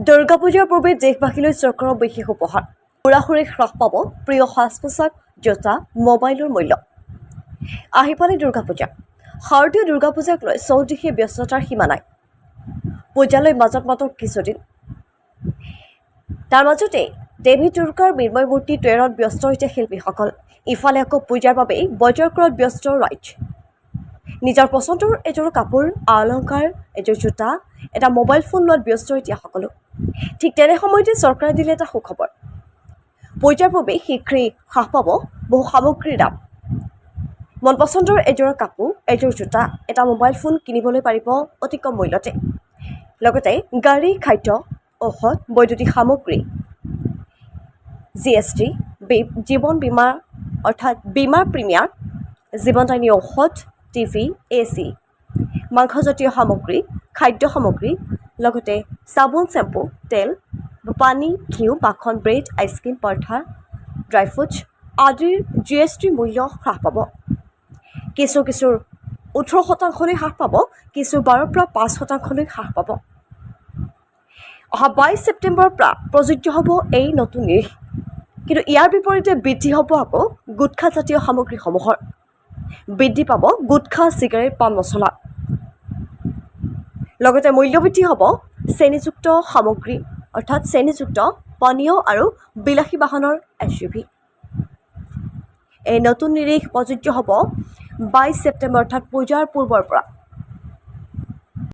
দুৰ্গা পূজাৰ পূৰ্বে দেশবাসীলৈ চৰকাৰৰ বিশেষ উপহাৰ উৰাহুৰে হ্ৰাস পাব প্ৰিয় সাজ পোছাক জোতা মোবাইলৰ মূল্য আহি পালে দুৰ্গা পূজা শাৰদীয় দুৰ্গা পূজাক লৈ চৌদিশে ব্যস্ততাৰ সীমা নাই পূজালৈ মাজত মাত্ৰ কিছুদিন তাৰ মাজতে দেৱী দুৰ্গাৰ মৃন্ময় মূৰ্তি তৈয়াৰত ব্যস্ত হৈছে শিল্পীসকল ইফালে আকৌ পূজাৰ বাবেই বজাৰ কৰাত ব্যস্ত ৰাইজ নিজৰ পচন্দৰ এযোৰ কাপোৰ অলংকাৰ এযোৰ জোতা এটা মোবাইল ফোন লোৱাত ব্যস্ত এতিয়া সকলো ঠিক তেনে সময়তে চৰকাৰে দিলে এটা সুখবৰ পূজাৰ পূৰ্বে শীঘ্ৰেই হ্ৰাস পাব বহু সামগ্ৰীৰ দাম মন পচন্দৰ এযোৰ কাপোৰ এযোৰ জোতা এটা মোবাইল ফোন কিনিবলৈ পাৰিব অতি কম মূল্যতে লগতে গাড়ী খাদ্য ঔষধ বৈদ্যুতিক সামগ্ৰী GST জীৱন বীমা অৰ্থাৎ বীমাৰ প্ৰিমিয়াৰ জীৱনদায়িনী ঔষধ টিভি AC মাংসজাতীয় সামগ্ৰী খাদ্য সামগ্ৰী লগতে চাবোন চেম্পু তেল পানী ঘিউ মাখন ব্ৰেড আইচক্ৰীম পৰঠা ড্ৰাই ফ্ৰুটছ আদিৰ GST মূল্য হ্ৰাস পাব কিছু 18% হ্ৰাস পাব কিছু 12 পৰা 5% হ্ৰাস পাব অহা 22 ছেপ্টেম্বৰৰ পৰা প্ৰযোজ্য হ'ব এই নতুন নিৰিখ কিন্তু ইয়াৰ বিপৰীতে বৃদ্ধি হ'ব আকৌ গুটখাজাতীয় সামগ্ৰীসমূহৰ বৃদ্ধি পাব গুটখা চিগাৰেট পান মছলা লগতে মূল্যবৃদ্ধি হ'ব চেনিযুক্ত সামগ্ৰী অৰ্থাৎ চেনিযুক্ত পানীয় আৰু বিলাসী বাহনৰ SUV এই নতুন নিৰিখ প্ৰযোজ্য হ'ব 22 ছেপ্টেম্বৰ অৰ্থাৎ পূজাৰ পূৰ্বৰ পৰা